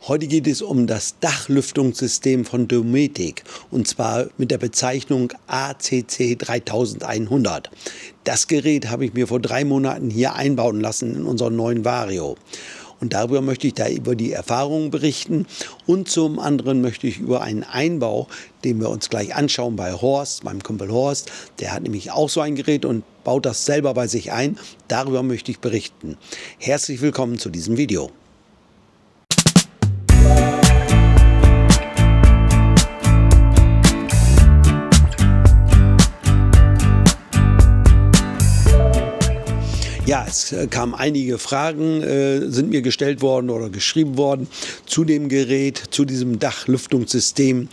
Heute geht es um das Dachlüftungssystem von Dometic und zwar mit der Bezeichnung ACC 3100. Das Gerät habe ich mir vor 3 Monaten hier einbauen lassen in unseren neuen Vario. Und darüber möchte ich über die Erfahrungen berichten und zum anderen möchte ich über einen Einbau, den wir uns gleich anschauen bei Horst, meinem Kumpel Horst. Der hat nämlich auch so ein Gerät und baut das selber bei sich ein. Darüber möchte ich berichten. Herzlich willkommen zu diesem Video. Ja, es kamen einige Fragen, sind mir gestellt worden oder geschrieben worden zu dem Gerät, zu diesem Dachlüftungssystem.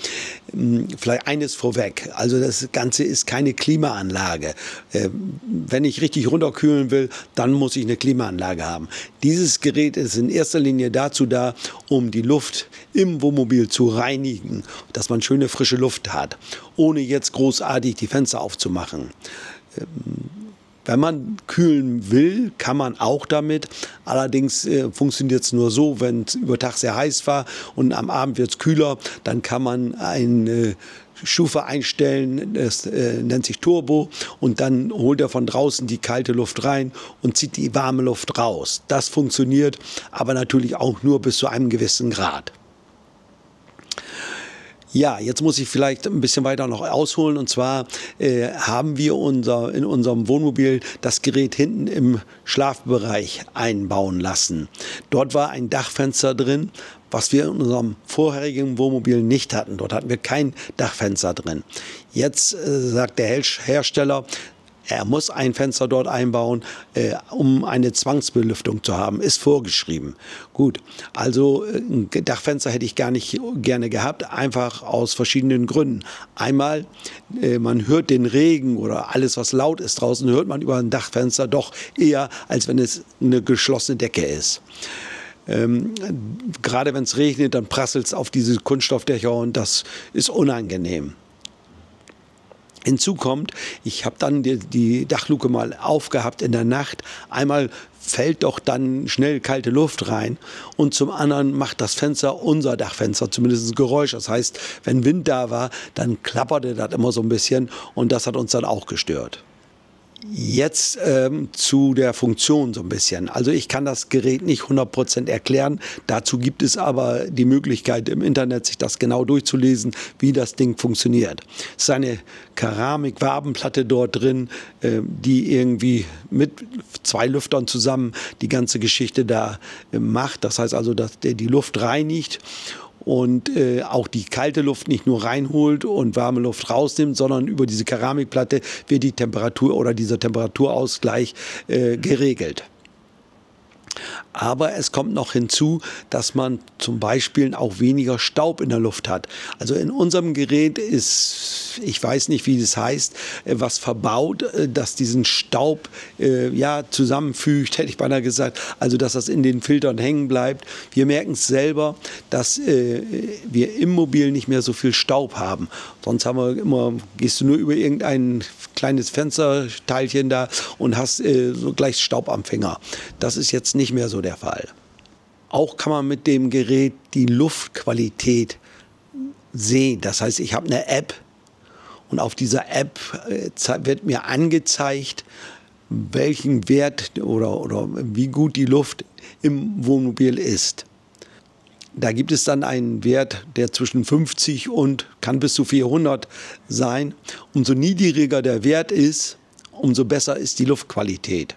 Vielleicht eines vorweg, also das Ganze ist keine Klimaanlage. Wenn ich richtig runterkühlen will, dann muss ich eine Klimaanlage haben. Dieses Gerät ist in erster Linie dazu da, um die Luft im Wohnmobil zu reinigen, dass man schöne frische Luft hat, ohne jetzt großartig die Fenster aufzumachen. Wenn man kühlen will, kann man auch damit. Allerdings funktioniert es nur so, wenn es über Tag sehr heiß war und am Abend wird es kühler, dann kann man eine Stufe einstellen, das nennt sich Turbo, und dann holt er von draußen die kalte Luft rein und zieht die warme Luft raus. Das funktioniert, aber natürlich auch nur bis zu einem gewissen Grad. Ja, jetzt muss ich vielleicht ein bisschen weiter noch ausholen, und zwar haben wir in unserem Wohnmobil das Gerät hinten im Schlafbereich einbauen lassen. Dort war ein Dachfenster drin, was wir in unserem vorherigen Wohnmobil nicht hatten. Dort hatten wir kein Dachfenster drin. Jetzt sagt der Hersteller, er muss ein Fenster dort einbauen, um eine Zwangsbelüftung zu haben. Ist vorgeschrieben. Gut, also ein Dachfenster hätte ich gar nicht gerne gehabt, einfach aus verschiedenen Gründen. Einmal, man hört den Regen oder alles, was laut ist draußen, hört man über ein Dachfenster doch eher, als wenn es eine geschlossene Decke ist. Gerade wenn es regnet, dann prasselt es auf diese Kunststoffdächer und das ist unangenehm. Hinzu kommt, ich habe dann die Dachluke mal aufgehabt in der Nacht. Einmal fällt doch dann schnell kalte Luft rein und zum anderen macht das Fenster, unser Dachfenster, zumindest ein Geräusch. Das heißt, wenn Wind da war, dann klapperte das immer so ein bisschen und das hat uns dann auch gestört. Jetzt zu der Funktion so ein bisschen. Also ich kann das Gerät nicht 100% erklären. Dazu gibt es aber die Möglichkeit im Internet, sich das genau durchzulesen, wie das Ding funktioniert. Es ist eine Keramikwabenplatte dort drin, die irgendwie mit 2 Lüftern zusammen die ganze Geschichte da macht. Das heißt also, dass der die Luft reinigt und auch die kalte Luft nicht nur reinholt und warme Luft rausnimmt, sondern über diese Keramikplatte wird die Temperatur oder dieser Temperaturausgleich geregelt. Aber es kommt noch hinzu, dass man zum Beispiel auch weniger Staub in der Luft hat. Also in unserem Gerät ist, ich weiß nicht, wie das heißt, was verbaut, das diesen Staub ja, zusammenfügt, hätte ich beinahe gesagt. Also dass das in den Filtern hängen bleibt. Wir merken es selber, dass wir im Mobil nicht mehr so viel Staub haben. Sonst haben wir immer, gehst du nur über irgendein kleines Fensterteilchen da und hast so gleich Staub am Finger. Das ist jetzt nicht mehr so der Fall. Auch kann man mit dem Gerät die Luftqualität sehen. Das heißt, ich habe eine App und auf dieser App wird mir angezeigt, welchen Wert oder wie gut die Luft im Wohnmobil ist. Da gibt es dann einen Wert, der zwischen 50 und kann bis zu 400 sein. Umso niedriger der Wert ist, umso besser ist die Luftqualität.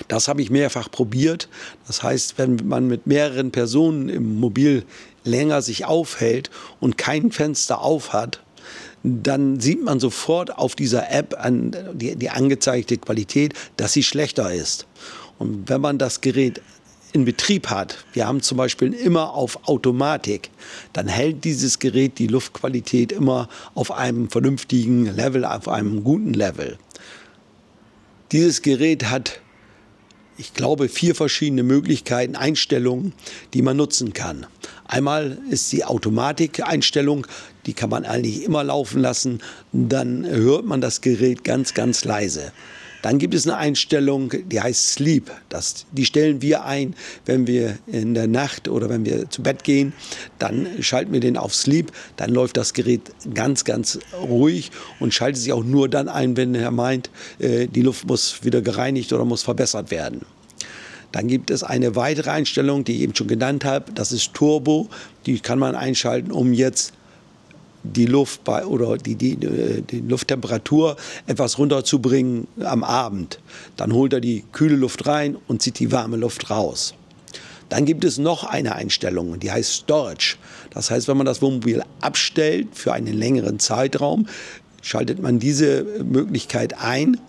Das habe ich mehrfach probiert. Das heißt, wenn man mit mehreren Personen im Mobil länger sich aufhält und kein Fenster auf hat, dann sieht man sofort auf dieser App die angezeigte Qualität, dass sie schlechter ist. Und wenn man das Gerät in Betrieb hat, wir haben zum Beispiel immer auf Automatik, dann hält dieses Gerät die Luftqualität immer auf einem vernünftigen Level, auf einem guten Level. Dieses Gerät hat, ich glaube, 4 verschiedene Möglichkeiten, Einstellungen, die man nutzen kann. Einmal ist die Automatik-Einstellung, die kann man eigentlich immer laufen lassen, dann hört man das Gerät ganz, ganz leise. Dann gibt es eine Einstellung, die heißt Sleep. Die stellen wir ein, wenn wir in der Nacht oder wenn wir zu Bett gehen. Dann schalten wir den auf Sleep. Dann läuft das Gerät ganz, ganz ruhig und schaltet sich auch nur dann ein, wenn er meint, die Luft muss wieder gereinigt oder muss verbessert werden. Dann gibt es eine weitere Einstellung, die ich eben schon genannt habe. Das ist Turbo. Die kann man einschalten, um jetzt die Luft oder die Lufttemperatur etwas runterzubringen am Abend. Dann holt er die kühle Luft rein und zieht die warme Luft raus. Dann gibt es noch eine Einstellung, die heißt Storage. Das heißt, wenn man das Wohnmobil abstellt für einen längeren Zeitraum, schaltet man diese Möglichkeit ein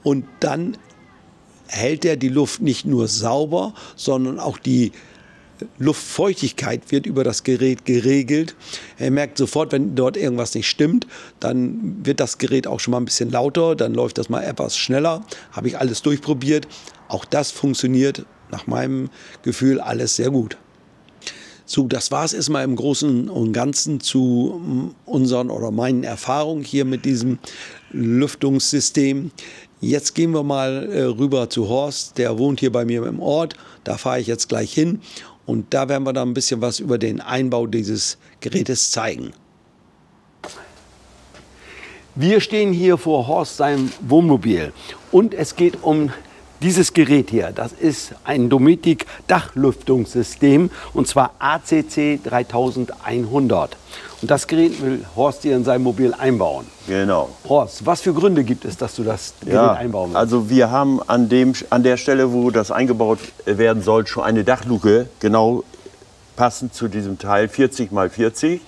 und dann hält er die Luft nicht nur sauber, sondern auch die Luftfeuchtigkeit wird über das Gerät geregelt. Er merkt sofort, wenn dort irgendwas nicht stimmt, dann wird das Gerät auch schon mal ein bisschen lauter, dann läuft das mal etwas schneller. Habe ich alles durchprobiert. Auch das funktioniert nach meinem Gefühl alles sehr gut. So, das war es erstmal im Großen und Ganzen zu unseren oder meinen Erfahrungen hier mit diesem Lüftungssystem. Jetzt gehen wir mal rüber zu Horst, der wohnt hier bei mir im Ort. Da fahre ich jetzt gleich hin und da werden wir dann ein bisschen was über den Einbau dieses Gerätes zeigen. Wir stehen hier vor Horst seinem Wohnmobil und es geht um dieses Gerät hier. Das ist ein Dometic Dachlüftungssystem und zwar ACC 3100. Und das Gerät will Horst hier in seinem Mobil einbauen. Genau. Horst, was für Gründe gibt es, dass du das Gerät einbauen willst? Also wir haben an der Stelle, wo das eingebaut werden soll, schon eine Dachluke, genau passend zu diesem Teil, 40 x 40.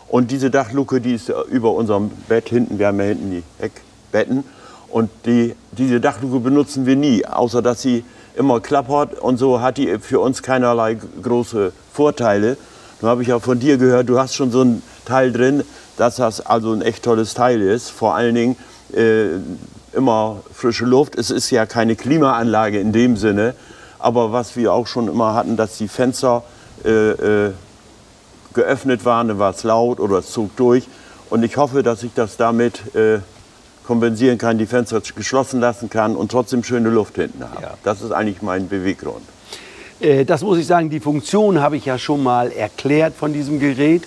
Und diese Dachluke, die ist über unserem Bett hinten, wir haben ja hinten die Eckbetten. Und diese Dachluke benutzen wir nie, außer dass sie immer klappert und so hat die für uns keinerlei große Vorteile. Nun habe ich ja von dir gehört, du hast schon so ein Teil drin, dass das also ein echt tolles Teil ist. Vor allen Dingen immer frische Luft. Es ist ja keine Klimaanlage in dem Sinne, aber was wir auch schon immer hatten, dass die Fenster geöffnet waren, dann war es laut oder es zog durch. Und ich hoffe, dass ich das damit kompensieren kann, die Fenster geschlossen lassen kann und trotzdem schöne Luft hinten habe. Ja. Das ist eigentlich mein Beweggrund. Das muss ich sagen, die Funktion habe ich ja schon mal erklärt von diesem Gerät.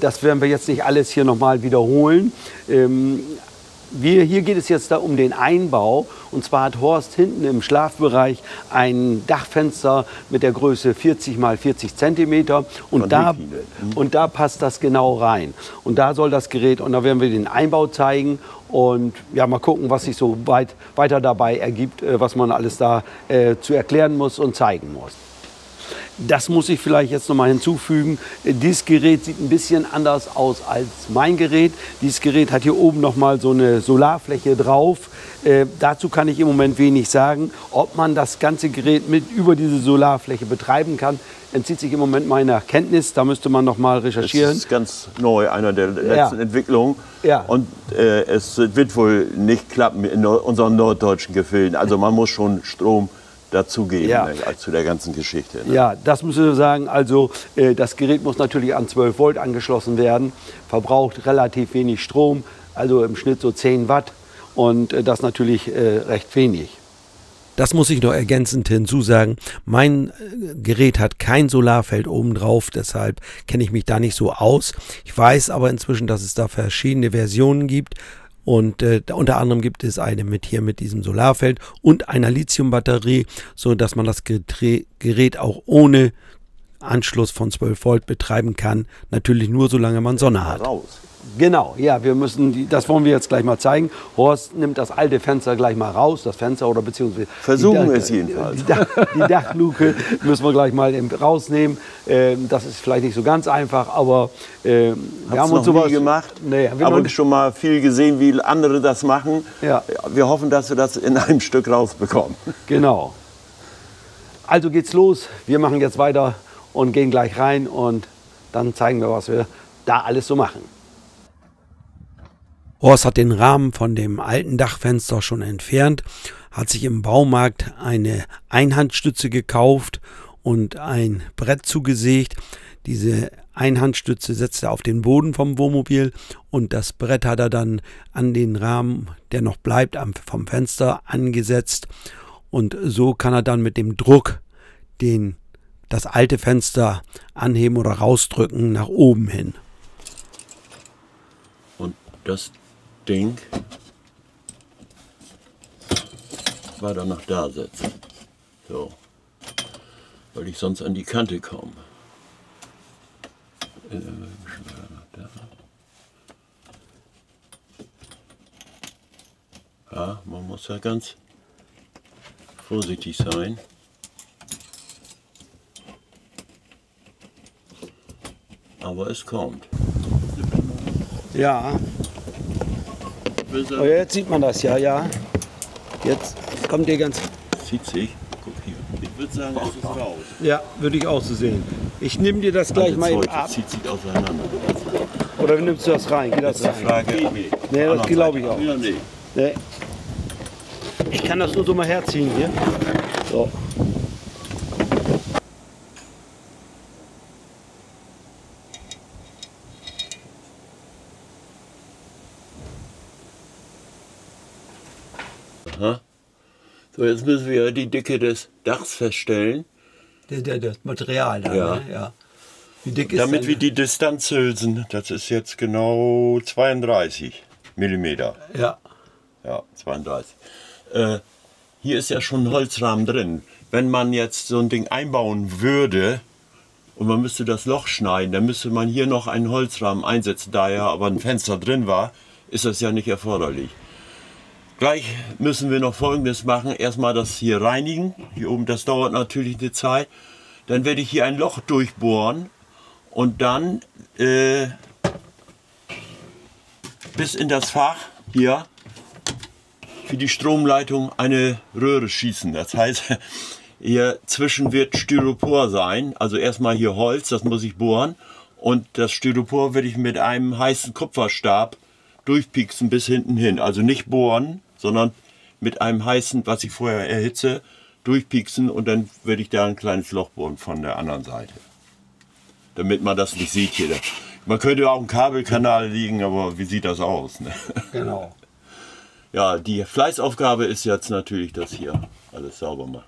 Das werden wir jetzt nicht alles hier nochmal wiederholen. Hier geht es jetzt um den Einbau. Und zwar hat Horst hinten im Schlafbereich ein Dachfenster mit der Größe 40 x 40 cm. Und da passt das genau rein. Und da soll das Gerät, und da werden wir den Einbau zeigen. Und ja, mal gucken, was sich so weiter dabei ergibt, was man alles da zu erklären muss und zeigen muss. Das muss ich vielleicht jetzt noch mal hinzufügen. Dieses Gerät sieht ein bisschen anders aus als mein Gerät. Dieses Gerät hat hier oben noch mal so eine Solarfläche drauf. Dazu kann ich im Moment wenig sagen. Ob man das ganze Gerät mit über diese Solarfläche betreiben kann, entzieht sich im Moment meiner Kenntnis. Da müsste man noch mal recherchieren. Das ist ganz neu, einer der letzten Entwicklungen. Ja. Und es wird wohl nicht klappen in unseren norddeutschen Gefilden. Also man muss schon Strom dazugeben, zu der ganzen Geschichte. Ne? Ja, das müssen wir sagen. Also das Gerät muss natürlich an 12 Volt angeschlossen werden, verbraucht relativ wenig Strom, also im Schnitt so 10 Watt und das natürlich recht wenig. Das muss ich noch ergänzend hinzusagen. Mein Gerät hat kein Solarfeld oben drauf, deshalb kenne ich mich da nicht so aus. Ich weiß aber inzwischen, dass es da verschiedene Versionen gibt. Und unter anderem gibt es eine mit diesem Solarfeld und einer Lithiumbatterie, so dass man das Gerät auch ohne Anschluss von 12 Volt betreiben kann. Natürlich nur, solange man Sonne hat. Genau, ja, das wollen wir jetzt gleich mal zeigen. Horst nimmt das alte Fenster gleich mal raus, das Fenster oder beziehungsweise versuchen es jedenfalls. Die Dachluke müssen wir gleich mal rausnehmen. Das ist vielleicht nicht so ganz einfach, aber wir haben uns sowas nie gemacht. Nee, aber schon mal viel gesehen, wie andere das machen. Ja. Wir hoffen, dass wir das in einem Stück rausbekommen. Genau. Also geht's los. Wir machen jetzt weiter und gehen gleich rein und dann zeigen wir, was wir da alles so machen. Horst hat den Rahmen von dem alten Dachfenster schon entfernt, hat sich im Baumarkt eine Einhandstütze gekauft und ein Brett zugesägt. Diese Eine Handstütze setzt er auf den Boden vom Wohnmobil und das Brett hat er dann an den Rahmen, der noch bleibt, vom Fenster angesetzt. Und so kann er dann mit dem Druck das alte Fenster anheben oder rausdrücken nach oben hin. Und das Ding war dann noch da setzen. So. Weil ich sonst an die Kante komme. Ja, man muss ja ganz vorsichtig sein. Aber es kommt. Ja. Oh, jetzt sieht man das, ja. Jetzt kommt der ganz... Zieht sich. Guck hier. Ich würde sagen, es ist raus. Ja, würde ich auch so sehen. Ich nehme dir das gleich mal eben ab. Zieht sich auseinander. Oder nimmst du das rein? Geht das rein? Frage. Nee, das glaube ich auch. Ja, nee. Nee. Ich kann das nur so mal herziehen hier. So. Aha. So, jetzt müssen wir die Dicke des Dachs feststellen. Das Material da, Ja. ne? Ja. Wie dick ist Damit denn? wir die Distanz hülsen, das ist jetzt genau 32 mm. Ja. Ja, 32. Hier ist ja schon ein Holzrahmen drin. Wenn man jetzt so ein Ding einbauen würde und man müsste das Loch schneiden, dann müsste man hier noch einen Holzrahmen einsetzen. Da ja aber ein Fenster drin war, ist das ja nicht erforderlich. Gleich müssen wir noch Folgendes machen. Erstmal das hier reinigen. Hier oben, das dauert natürlich eine Zeit. Dann werde ich hier ein Loch durchbohren und dann bis in das Fach hier für die Stromleitung eine Röhre schießen. Das heißt, hier zwischen wird Styropor sein. Also erstmal hier Holz, das muss ich bohren. Und das Styropor werde ich mit einem heißen Kupferstab durchpieksen bis hinten hin. Also nicht bohren, sondern mit einem heißen, was ich vorher erhitze, durchpieksen und dann werde ich da ein kleines Loch bohren von der anderen Seite. Damit man das nicht sieht hier. Man könnte auch einen Kabelkanal liegen, aber wie sieht das aus? Ne? Genau. Ja, die Fleißaufgabe ist jetzt natürlich das hier alles sauber machen.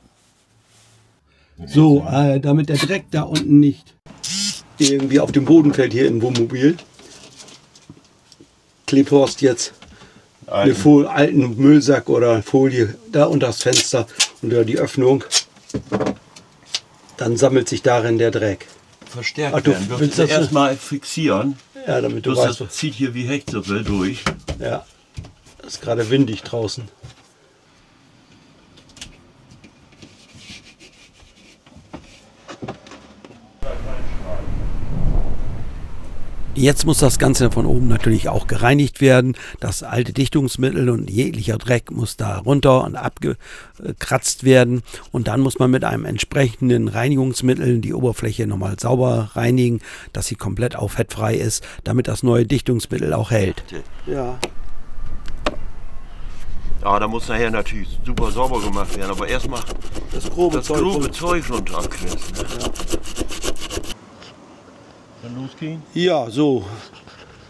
So, damit der Dreck da unten nicht irgendwie auf dem Boden fällt hier im Wohnmobil, klebt Horst jetzt einen alten Müllsack oder Folie da unter das Fenster, unter die Öffnung. Dann sammelt sich darin der Dreck. Verstärkt Ach, du werden. willst Das das erstmal fixieren. Ja, damit du Das weißt. zieht hier wie Hechtsuppe durch. Ja, ist gerade windig draußen. Jetzt muss das Ganze von oben natürlich auch gereinigt werden. Das alte Dichtungsmittel und jeglicher Dreck muss da runter und abgekratzt werden. Und dann muss man mit einem entsprechenden Reinigungsmittel die Oberfläche nochmal sauber reinigen, dass sie komplett auch fettfrei ist, damit das neue Dichtungsmittel auch hält. Ja. Ja, da muss nachher natürlich super sauber gemacht werden, aber erstmal Das grobe Zeug runterkriegen. Ja. Dann losgehen? Ja, so.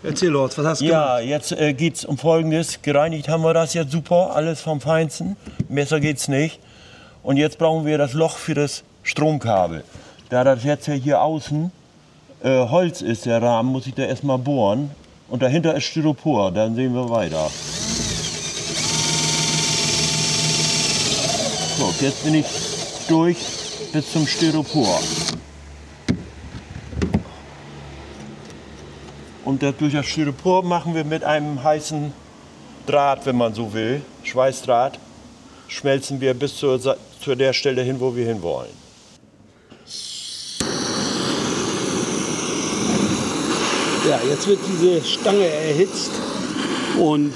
Erzähl uns, was hast du gemacht? Ja, jetzt geht es um Folgendes. Gereinigt haben wir das jetzt super, alles vom Feinsten. Besser geht's nicht. Und jetzt brauchen wir das Loch für das Stromkabel. Da das jetzt ja hier außen Holz ist, der Rahmen, muss ich da erstmal bohren. Und dahinter ist Styropor, dann sehen wir weiter. So, jetzt bin ich durch bis zum Styropor. Und durch das Styropor machen wir mit einem heißen Draht, wenn man so will, Schweißdraht, schmelzen wir bis zu der Stelle hin, wo wir hinwollen. Ja, jetzt wird diese Stange erhitzt und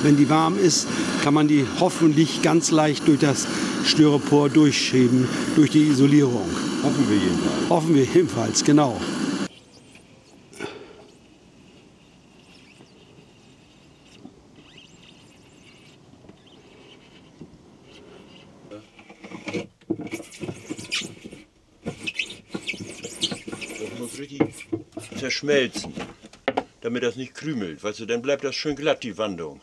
wenn die warm ist, kann man die hoffentlich ganz leicht durch das Styropor durchschieben, durch die Isolierung. Hoffen wir jedenfalls. Hoffen wir jedenfalls, genau. Das muss richtig zerschmelzen, damit das nicht krümelt. Weißt du, dann bleibt das schön glatt, die Wandung.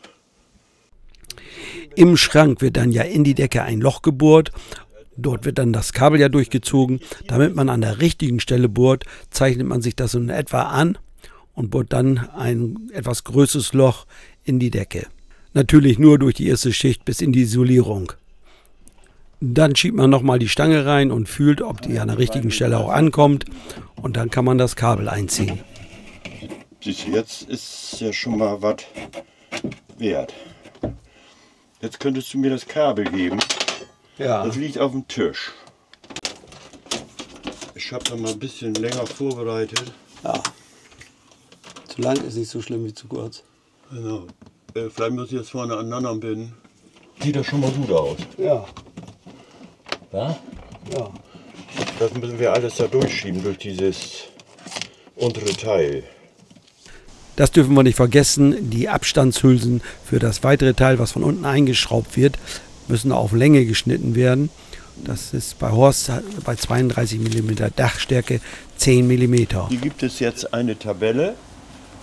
Im Schrank wird dann ja in die Decke ein Loch gebohrt. Dort wird dann das Kabel ja durchgezogen. Damit man an der richtigen Stelle bohrt, zeichnet man sich das so in etwa an und bohrt dann ein etwas größeres Loch in die Decke. Natürlich nur durch die erste Schicht bis in die Isolierung. Dann schiebt man nochmal die Stange rein und fühlt, ob die an der richtigen Stelle auch ankommt. Und dann kann man das Kabel einziehen. Siehst du, jetzt ist ja schon mal was wert. Jetzt könntest du mir das Kabel geben. Ja. Das liegt auf dem Tisch. Ich habe da mal ein bisschen länger vorbereitet. Ja. Zu lang ist nicht so schlimm wie zu kurz. Genau. Vielleicht muss ich jetzt vorne aneinander binden. Sieht das schon mal gut aus. Ja. Ja? Ja. Das müssen wir alles da durchschieben, durch dieses untere Teil. Das dürfen wir nicht vergessen. Die Abstandshülsen für das weitere Teil, was von unten eingeschraubt wird, müssen auf Länge geschnitten werden. Das ist bei Horst bei 32 mm Dachstärke 10 mm. Hier gibt es jetzt eine Tabelle.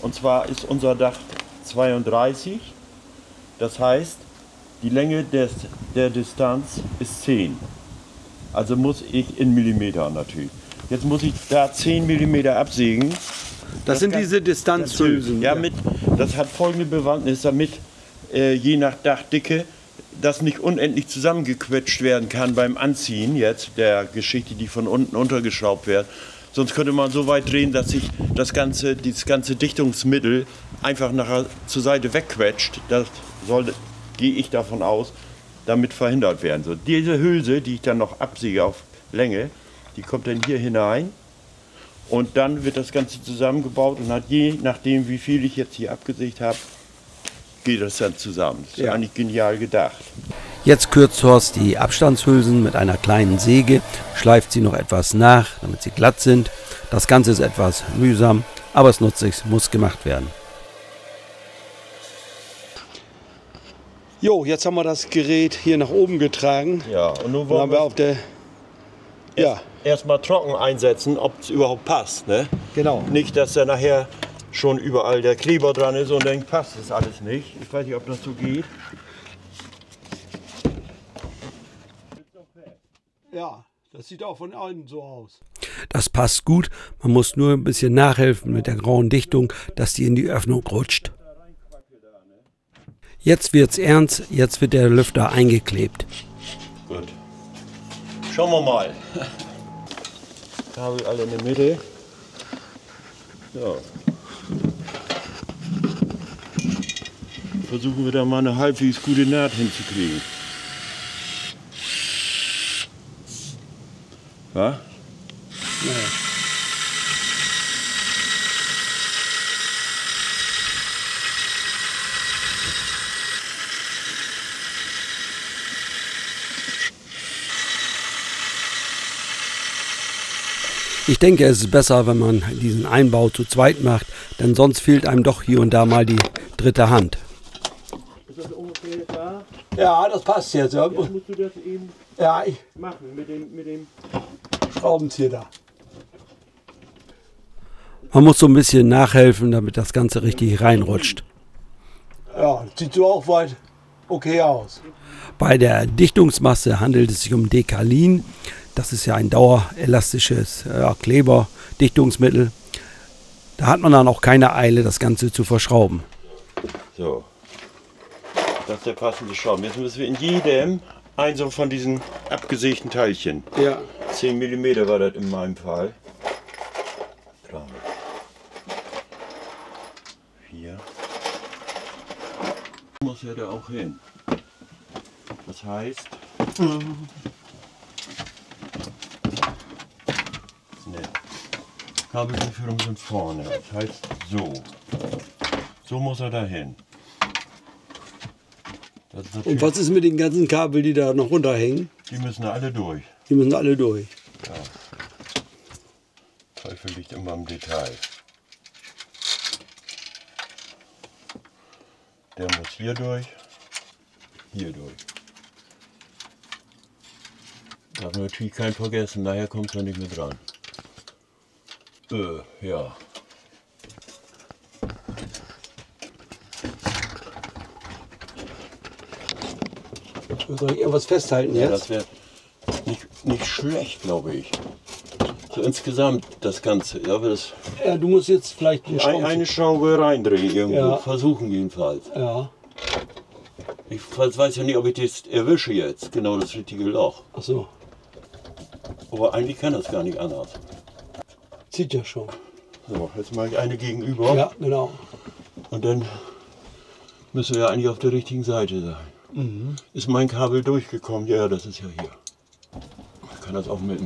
Und zwar ist unser Dach 32. Das heißt, die Länge der Distanz ist 10. Also muss ich in Millimeter natürlich. Jetzt muss ich da 10 mm absägen. Das sind diese Distanzhülsen. Ja, das hat folgende Bewandtnis, damit je nach Dachdicke das nicht unendlich zusammengequetscht werden kann beim Anziehen jetzt der Geschichte, die von unten untergeschraubt wird. Sonst könnte man so weit drehen, dass sich dieses ganze Dichtungsmittel einfach zur Seite wegquetscht. Das gehe ich davon aus, damit verhindert werden. So, diese Hülse, die ich dann noch absäge auf Länge, die kommt dann hier hinein. Und dann wird das Ganze zusammengebaut und hat je nachdem, wie viel ich jetzt hier abgesägt habe, geht das dann zusammen. Das ist eigentlich genial gedacht. Jetzt kürzt Horst die Abstandshülsen mit einer kleinen Säge, schleift sie noch etwas nach, damit sie glatt sind. Das Ganze ist etwas mühsam, aber es nutzt sich, muss gemacht werden. Jo, jetzt haben wir das Gerät hier nach oben getragen. Ja, und nun Dann wollen haben wir auf der... Ja, erstmal trocken einsetzen, ob es überhaupt passt. Ne? genau. Nicht, dass da nachher schon überall der Kleber dran ist und dann passt das alles nicht. Ich weiß nicht, ob das so geht. Ja, das sieht auch von innen so aus. Das passt gut. Man muss nur ein bisschen nachhelfen mit der grauen Dichtung, dass die in die Öffnung rutscht. Jetzt wird's ernst. Jetzt wird der Lüfter eingeklebt. Gut. Schauen wir mal. Kabel alle in der Mitte. Ja. Versuchen wir da mal eine halbwegs gute Naht hinzukriegen. Was? Ja. Ich denke, es ist besser, wenn man diesen Einbau zu zweit macht, denn sonst fehlt einem doch hier und da mal die dritte Hand. Ist das ungefähr klar? Ja, das passt jetzt. Ja, Jetzt musst du das eben ich machen mit dem Schraubenzieher da. Man muss so ein bisschen nachhelfen, damit das Ganze richtig reinrutscht. Ja, sieht so auch weit okay aus. Bei der Dichtungsmasse handelt es sich um Dekalin. Das ist ja ein dauerelastisches Kleberdichtungsmittel. Da hat man dann auch keine Eile, das Ganze zu verschrauben. So. Das ist der passende Schrauben. Jetzt müssen wir in jedem ein so von diesen abgesägten Teilchen. Ja. 10 mm war das in meinem Fall. 3, 4. Muss ja da auch hin. Das heißt, Kabelführung sind vorne. Das heißt so. So muss er da hin. Und was ist mit den ganzen Kabeln, die da noch runterhängen? Die müssen alle durch. Die müssen alle durch. Ja. Teufel liegt immer im Detail. Der muss hier durch, hier durch. Darf natürlich keinen vergessen, nachher kommt er nicht mehr dran. Ja. Soll ich irgendwas festhalten Ja, jetzt? das wäre nicht schlecht, glaube ich. So insgesamt das Ganze. Aber das Ja, du musst jetzt vielleicht eine Schraube. eine Schraube reindrehen irgendwo. Ja. Versuchen jedenfalls. Ja, Ich weiß ja nicht, ob ich das erwische jetzt. Genau das richtige Loch. ach so. Aber eigentlich kann das gar nicht anders. Zieht ja schon. So, jetzt mache ich eine gegenüber. Ja, genau. Und dann müssen wir ja eigentlich auf der richtigen Seite sein. Ist mein Kabel durchgekommen? Ja, das ist ja hier. Ich kann das auch mit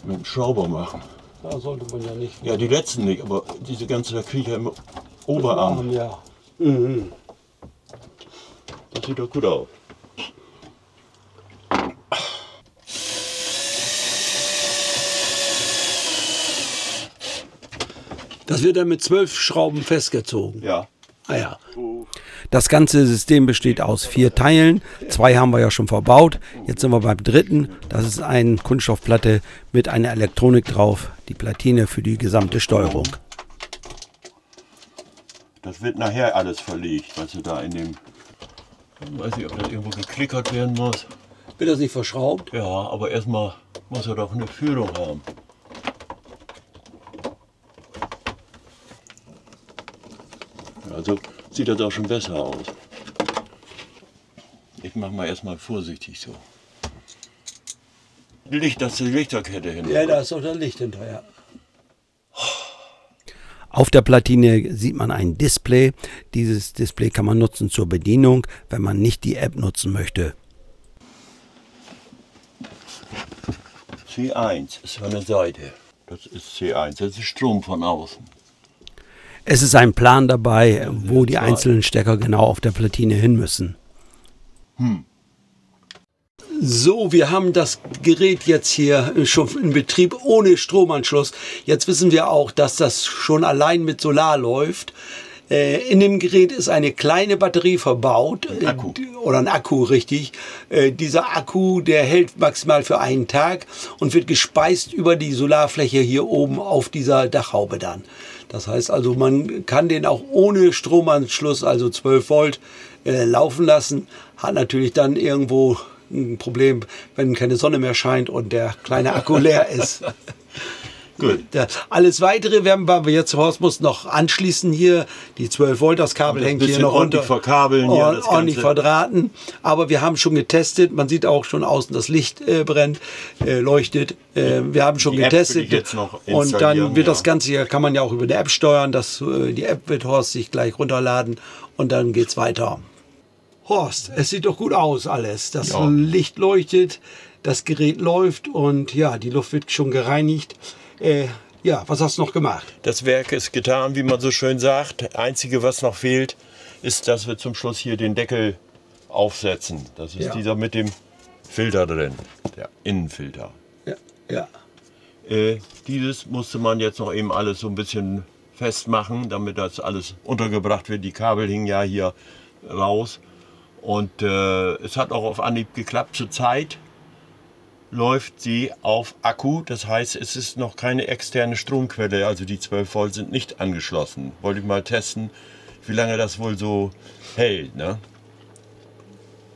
einem Schrauber machen. Da sollte man ja nicht. Ja, die letzten nicht, aber diese ganze, da kriege ich ja im Oberarm. Ja. Das sieht doch gut aus. Das wird dann mit 12 Schrauben festgezogen. Ja. Ah ja. Das ganze System besteht aus 4 Teilen. 2 haben wir ja schon verbaut. Jetzt sind wir beim dritten. Das ist eine Kunststoffplatte mit einer Elektronik drauf. Die Platine für die gesamte Steuerung. Das wird nachher alles verlegt, weißt du, da in dem. Ich weiß nicht, ob das irgendwo geklickert werden muss. Wird das nicht verschraubt? Ja, aber erstmal muss er doch eine Führung haben. Also sieht das auch schon besser aus. Ich mache mal erstmal vorsichtig so. Licht, dass die Lichterkette hin. Ja, da ist doch das Licht hinterher. Auf der Platine sieht man ein Display. Dieses Display kann man nutzen zur Bedienung, wenn man nicht die App nutzen möchte. C1 ist an der Seite. Das ist C1, das ist Strom von außen. Es ist ein Plan dabei, wo die einzelnen Stecker genau auf der Platine hin müssen. So, wir haben das Gerät jetzt hier schon in Betrieb ohne Stromanschluss. Jetzt wissen wir auch, dass das schon allein mit Solar läuft. In dem Gerät ist eine kleine Batterie verbaut. Ein Akku. Oder ein Akku, richtig. Dieser Akku, der hält maximal für einen Tag und wird gespeist über die Solarfläche hier oben auf dieser Dachhaube dann. Das heißt also, man kann den auch ohne Stromanschluss, also 12 Volt, laufen lassen. Hat natürlich dann irgendwo ein Problem, wenn keine Sonne mehr scheint und der kleine Akku leer ist. Gut. Alles Weitere werden wir jetzt, Horst muss noch anschließen hier. Die 12 Volt, das Kabel hängt hier noch runter. Ordentlich verkabeln hier das ordentlich Ganze. verdrahten. Aber wir haben schon getestet. Man sieht auch schon außen, das Licht brennt, leuchtet. Wir haben schon Die App will getestet. ich jetzt noch Und dann installieren, wird ja. das Ganze hier, kann man ja auch über die App steuern. Die App wird Horst sich gleich runterladen und dann geht's weiter. Horst, es sieht doch gut aus alles. Das Ja. Licht leuchtet, das Gerät läuft und ja, die Luft wird schon gereinigt. Ja, was hast du noch gemacht? Das Werk ist getan, wie man so schön sagt. Einzige, was noch fehlt, ist, dass wir zum Schluss hier den Deckel aufsetzen. Das ist Ja. dieser mit dem Filter drin, der Innenfilter. Ja, ja. Dieses musste man jetzt noch eben alles so ein bisschen festmachen, damit das alles untergebracht wird. Die Kabel hingen ja hier raus. Und es hat auch auf Anhieb geklappt. Zurzeit läuft sie auf Akku, das heißt, es ist noch keine externe Stromquelle, also die 12 Volt sind nicht angeschlossen. Wollte ich mal testen, wie lange das wohl so hält, ne?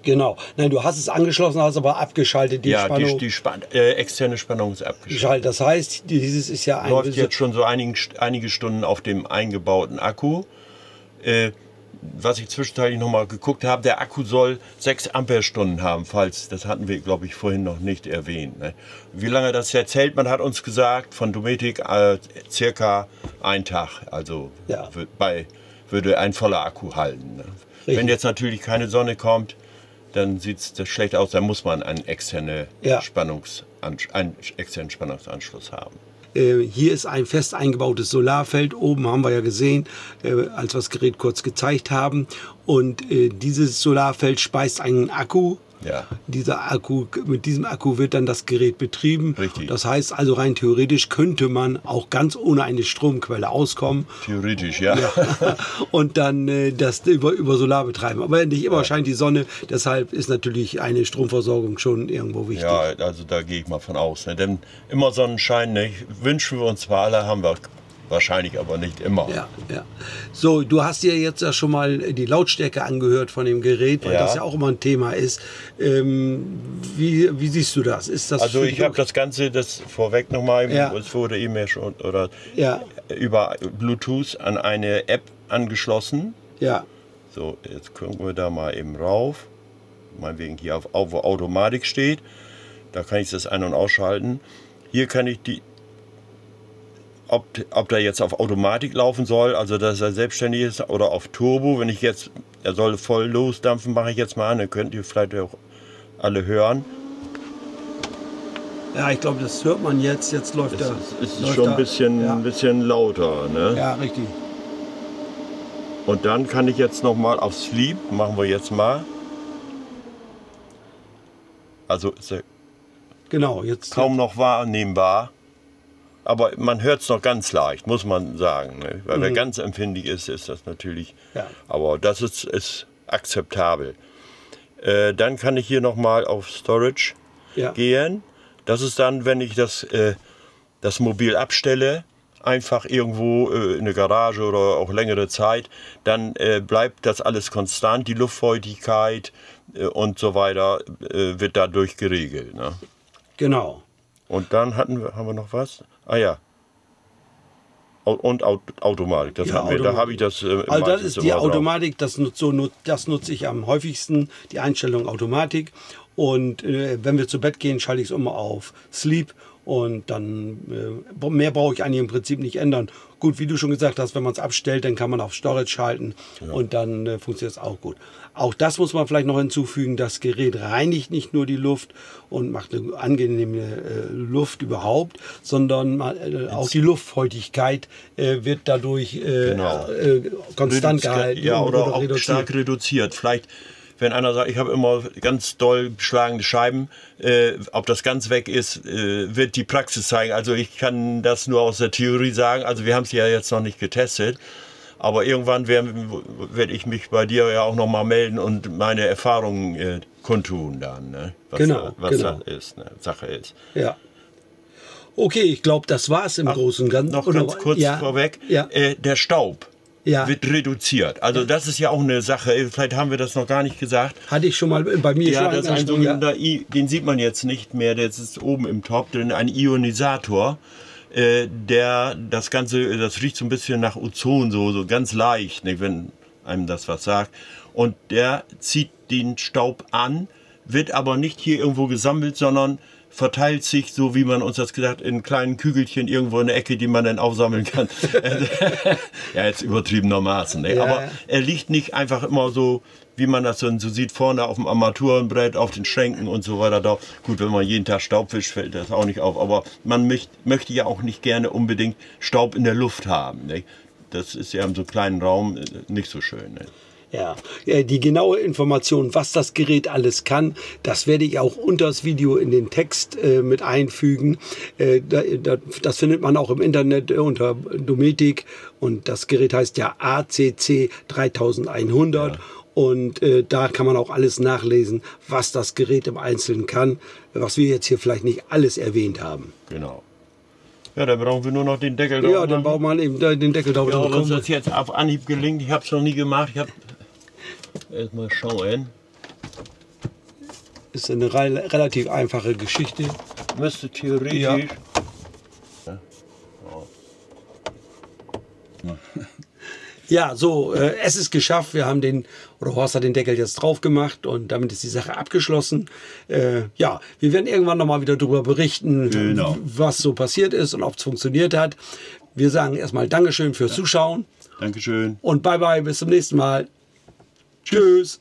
Genau. Nein, du hast es angeschlossen, hast aber abgeschaltet, die Ja, Spannung. die externe Spannung ist abgeschaltet. Geschaltet. Das heißt, dieses ist ja ein Läuft jetzt schon so einige Stunden auf dem eingebauten Akku. Was ich zwischenzeitlich noch mal geguckt habe, der Akku soll 6 Ampere-Stunden haben, falls, das hatten wir, glaube ich, vorhin noch nicht erwähnt. Ne? Wie lange das jetzt hält, man hat uns gesagt, von Dometic circa ein Tag, also Ja. würde ein voller Akku halten. Ne? Richtig. Wenn jetzt natürlich keine Sonne kommt, dann sieht es schlecht aus, dann muss man einen externen Ja. Spannungsanschluss haben. Hier ist ein fest eingebautes Solarfeld. Oben haben wir ja gesehen, als wir das Gerät kurz gezeigt haben. Und dieses Solarfeld speist einen Akku. Ja. Mit diesem Akku wird dann das Gerät betrieben. Richtig. Das heißt also, rein theoretisch könnte man auch ganz ohne eine Stromquelle auskommen. Theoretisch, ja. Und dann das über Solar betreiben. Aber nicht immer scheint die Sonne. Deshalb ist natürlich eine Stromversorgung schon irgendwo wichtig. Ja, also da gehe ich mal von aus. Ne? Denn immer Sonnenschein, ne? Wünschen wir uns zwar alle, haben wir wahrscheinlich aber nicht immer. Ja, ja. So, du hast dir jetzt ja schon mal die Lautstärke angehört von dem Gerät, weil das ja auch immer ein Thema ist. Wie siehst du das? Ist das also ich habe das Ganze, das vorweg nochmal, es wurde eben schon über Bluetooth an eine App angeschlossen. Ja. So, jetzt gucken wir da mal eben rauf. Meinetwegen hier wo Automatik steht. Da kann ich das ein- und ausschalten. Hier kann ich ob der jetzt auf Automatik laufen soll, also dass er selbstständig ist, oder auf Turbo. Wenn ich jetzt, er soll voll losdampfen, mache ich jetzt mal an. Dann könnt ihr vielleicht auch alle hören. Ja, ich glaube, das hört man jetzt. Jetzt läuft er. Es ist schon ein bisschen lauter. Ne? Ja, richtig. Und dann kann ich jetzt noch mal auf Sleep, machen wir jetzt mal. Also ist er genau, jetzt kaum noch wahrnehmbar. Aber man hört es noch ganz leicht, muss man sagen. Ne? Weil wer ganz empfindlich ist, ist das natürlich. Ja. Aber das ist akzeptabel. Dann kann ich hier noch mal auf Storage gehen. Das ist dann, wenn ich das Mobil abstelle, einfach irgendwo in der Garage oder auch längere Zeit, dann bleibt das alles konstant. Die Luftfeuchtigkeit und so weiter wird dadurch geregelt. Ne? Genau. Und dann haben wir noch was? Ah ja. Und Automatik, das hatten wir. Da habe ich das. Also das ist die Automatik, das nutze ich am häufigsten, die Einstellung Automatik. Und wenn wir zu Bett gehen, schalte ich es immer auf Sleep. Und dann mehr brauche ich eigentlich im Prinzip nicht ändern. Gut, wie du schon gesagt hast, wenn man es abstellt, dann kann man auf Storage schalten und dann funktioniert es auch gut. Auch das muss man vielleicht noch hinzufügen, das Gerät reinigt nicht nur die Luft und macht eine angenehme Luft überhaupt, sondern auch die Luftfeuchtigkeit wird dadurch konstant gehalten. Ja, oder auch stark reduziert. Vielleicht, wenn einer sagt, ich habe immer ganz doll beschlagene Scheiben, ob das ganz weg ist, wird die Praxis zeigen. Also ich kann das nur aus der Theorie sagen. Also wir haben es ja jetzt noch nicht getestet. Aber irgendwann werde ich mich bei dir ja auch noch mal melden und meine Erfahrungen kundtun dann, ne? Was da ist, ne? Sache ist. Ja. Okay, ich glaube, das war es im Großen und Ganzen. Noch ganz kurz vorweg, der Staub wird reduziert. Also das ist ja auch eine Sache, vielleicht haben wir das noch gar nicht gesagt. Hatte ich schon mal bei mir schon. Das ist den sieht man jetzt nicht mehr, der ist oben im Top, denn ein Ionisator. Das Ganze, das riecht so ein bisschen nach Ozon, so ganz leicht, ne, wenn einem das was sagt. Und der zieht den Staub an, wird aber nicht hier irgendwo gesammelt, sondern verteilt sich, so wie man uns das gesagt hat, in kleinen Kügelchen irgendwo in der Ecke, die man dann aufsammeln kann. Ja, jetzt übertriebenermaßen. Ne? Aber er liegt nicht einfach immer so, wie man das so sieht, vorne auf dem Armaturenbrett, auf den Schränken und so weiter. Gut, wenn man jeden Tag Staub wischt, fällt das auch nicht auf. Aber man möchte ja auch nicht gerne unbedingt Staub in der Luft haben. Ne? Das ist ja in so einem kleinen Raum nicht so schön. Ne? Ja, die genaue Information, was das Gerät alles kann, das werde ich auch unter das Video in den Text mit einfügen. Das findet man auch im Internet unter Dometic und das Gerät heißt ja ACC 3100. Ja. Und da kann man auch alles nachlesen, was das Gerät im Einzelnen kann, was wir jetzt hier vielleicht nicht alles erwähnt haben. Genau. Ja, da brauchen wir nur noch den Deckel drauf. Ja, dann bauen wir eben den Deckel drauf. Ja, ob uns das jetzt auf Anhieb gelingt, ich habe es noch nie gemacht. Ich habe erstmal schauen. Ist eine relativ einfache Geschichte. Müsste theoretisch. Ja. Ja, so, es ist geschafft. Wir haben Horst hat den Deckel jetzt drauf gemacht und damit ist die Sache abgeschlossen. Ja, wir werden irgendwann noch mal wieder darüber berichten, was so passiert ist und ob es funktioniert hat. Wir sagen erstmal Dankeschön fürs Zuschauen. Dankeschön. Und bye bye, bis zum nächsten Mal. Tschüss.